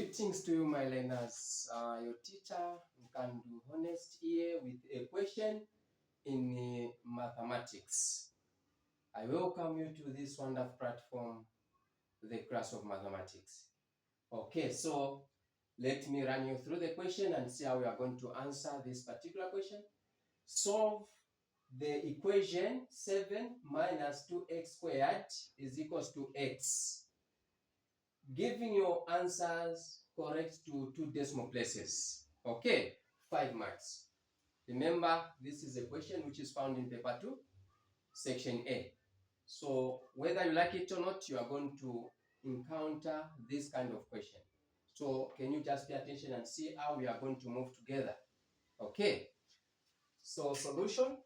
Greetings to you, my learners. Your teacher can do honest here with a question in mathematics. I welcome you to this wonderful platform, the class of mathematics. Okay, so let me run you through the question and see how we are going to answer this particular question. Solve the equation 7 minus 2x squared is equals to x. Giving your answers correct to 2 decimal places. Okay, 5 marks. Remember, this is a question which is found in paper 2, section A. So whether you like it or not, you are going to encounter this kind of question. So can you just pay attention and see how we are going to move together? Okay, so solution.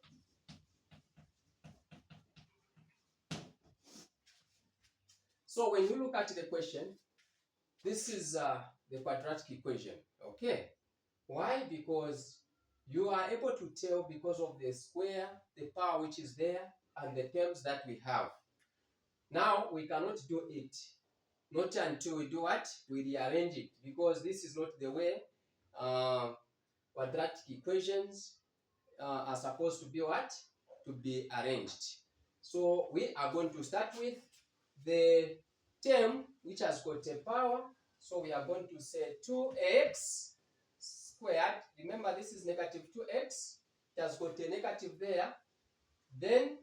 So when you look at the question, this is the quadratic equation. Okay, why? Because you are able to tell because of the square, the power which is there, and the terms that we have. Now we cannot do it, not until we do what? We rearrange it, because this is not the way quadratic equations are supposed to be what? To be arranged. So we are going to start with the term which has got a power. So we are going to say 2x squared. Remember, this is negative 2x. It has got a negative there. Then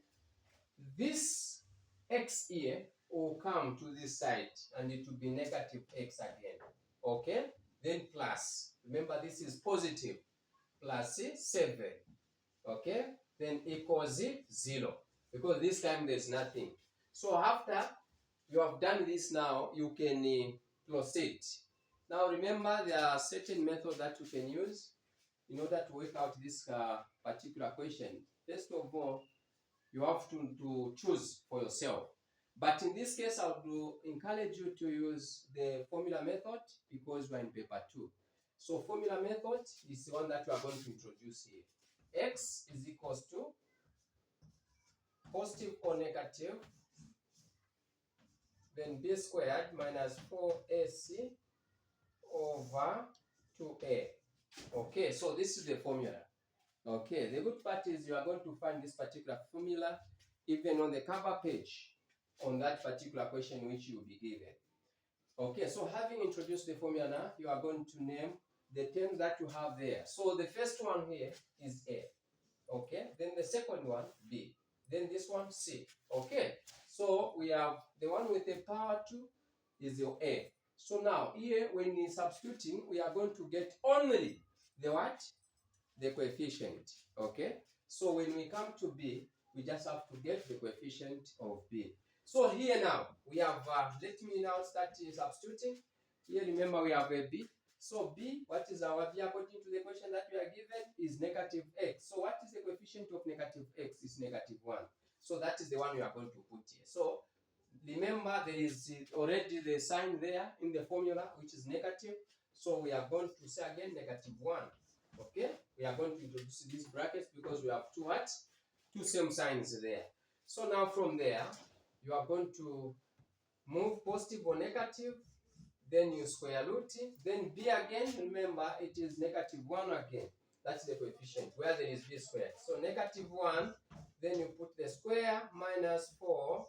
this x here will come to this side and it will be negative x again. Okay? Then plus. Remember, this is positive. Plus 7. Okay? Then equals 0. Because this time there's nothing. So after you have done this now, you can proceed. Now remember, there are certain methods that you can use in order to work out this particular question. First of all, you have to choose for yourself. But in this case, I would encourage you to use the formula method because we are in paper 2. So formula method is the one that we are going to introduce here. X is equals to positive or negative, then b squared minus 4ac over 2a. Okay, so this is the formula. Okay, the good part is you are going to find this particular formula even on the cover page on that particular question which you will be given. Okay, so having introduced the formula now, you are going to name the terms that you have there. So the first one here is A. Okay, then the second one B. Then this one C. Okay, so we have the one with the power 2 is your A. So now here when we substituting, we are going to get only the what? The coefficient. Okay, so when we come to B, we just have to get the coefficient of B. So here now we have let me now start substituting. Here remember we have a B. So B, what is our B according to the question that we are given is negative x. So what is the coefficient of negative x? Is negative 1. So that is the one we are going to put here. So remember there is already the sign there in the formula which is negative. So we are going to say again negative 1. Okay, we are going to introduce these brackets because we have two same signs there. So now from there, you are going to move positive or negative, then you square root, then b again, remember it is negative 1 again. That's the coefficient where there is b squared. So negative 1, then you put the square minus 4,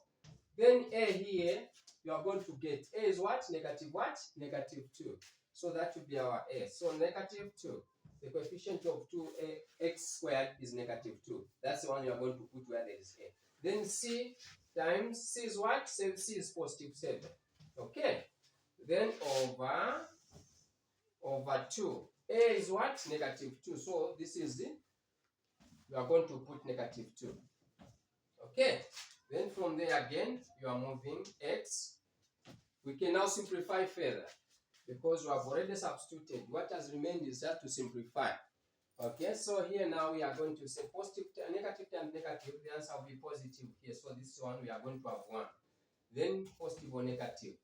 then a here, you are going to get a is what? Negative what? Negative 2. So that will be our a. So negative 2. The coefficient of 2x squared is negative 2. That's the one you are going to put where there is a. Then c times c is what? C is positive 7. Okay. Then over 2. A is what? Negative 2. So this is you are going to put negative 2. Okay. Then from there again, you are moving x. We can now simplify further, because we have already substituted. What has remained is just to simplify. Okay, so here now we are going to say positive, negative times negative, the answer will be positive here. So this one we are going to have 1. Then positive or negative.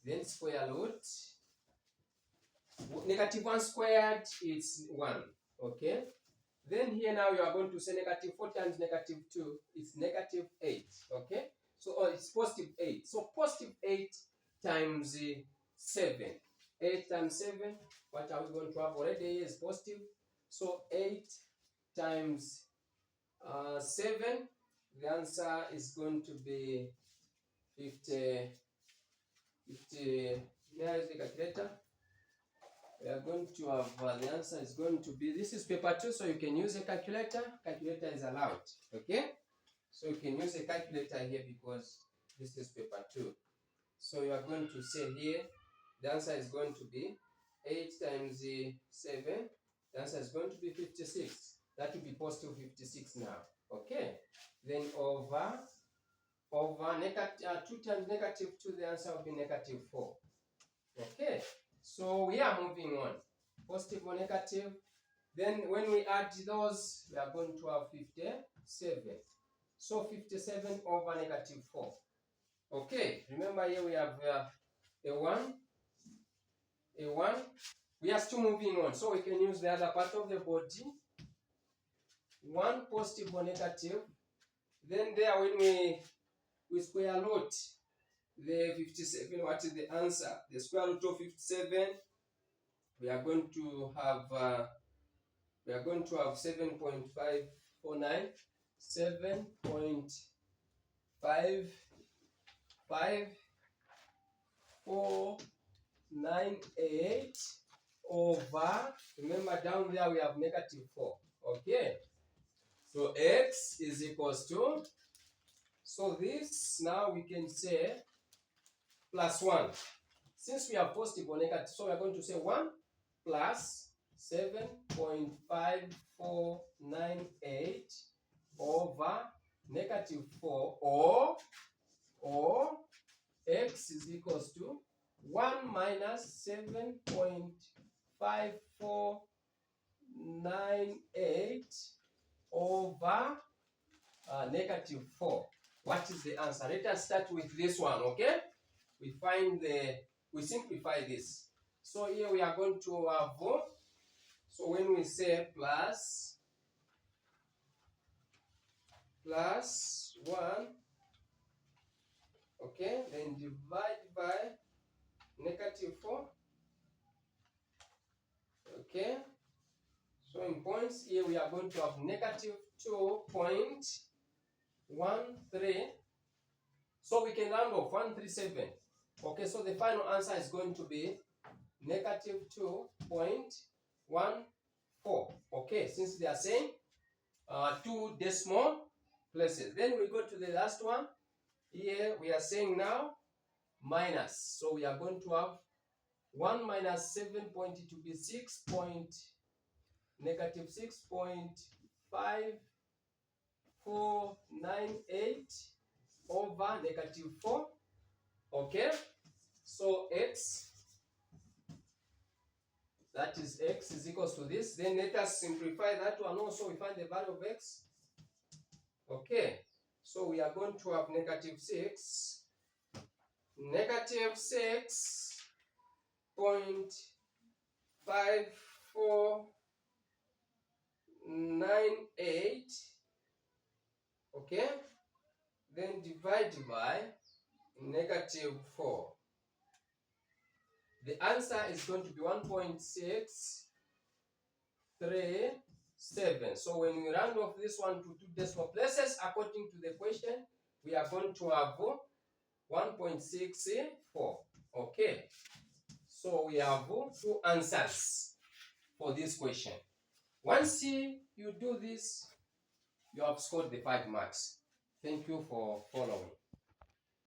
Then square root. Negative 1 squared is 1. Okay. Then here now you are going to say negative 4 times negative 2 is negative 8. Okay. So it's positive 8. So positive 8 times 7. 8 times 7, what are we going to have? Already is positive. So 8 times 7, the answer is going to be 50. Where is the calculator? We are going to have the answer is going to be, this is paper 2, so you can use a calculator. Calculator is allowed. Okay? So you can use a calculator here because this is paper 2. So you are going to say here, the answer is going to be 8 times 7. The answer is going to be 56. That will be positive 56 now. Okay? Then over negative 2 times negative 2, the answer will be negative 4. Okay? So we are moving on. Positive or negative. Then when we add those, we are going to have 57. So 57 over negative 4. Okay, remember here we have a 1. We are still moving on, so we can use the other part of the body. 1 positive or negative. Then there when we square root the 57, what is the answer? The square root of 57, we are going to have 7.549. 7.55498 over, remember down there we have negative 4. Okay, so x is equals to, so this now we can say plus 1. Since we have positive or negative, so we are going to say 1 plus 7.5498 over negative 4, or x is equals to 1 minus 7.5498 over negative 4. What is the answer? Let us start with this one, okay? We simplify this. So here we are going to have, so when we say plus 1, okay, then divide by negative 4. Okay, so in points here we are going to have negative 2.13. So we can round off 137. Okay, so the final answer is going to be negative 2.14. Okay, since they are saying 2 decimal places. Then we go to the last one. Here we are saying now minus. So we are going to have 1 minus 7 point to be negative 6.5498 over negative 4. Okay, so x, that is x is equals to this. Then let us simplify that one also. We find the value of x. Okay, so we are going to have negative 6.5498. Okay, then divide by negative 4. The answer is going to be 1.637. So when we round off this one to 2 decimal places, according to the question, we are going to have 1.64. Okay, so we have 2 answers for this question. Once you do this, you have scored the 5 marks. Thank you for following.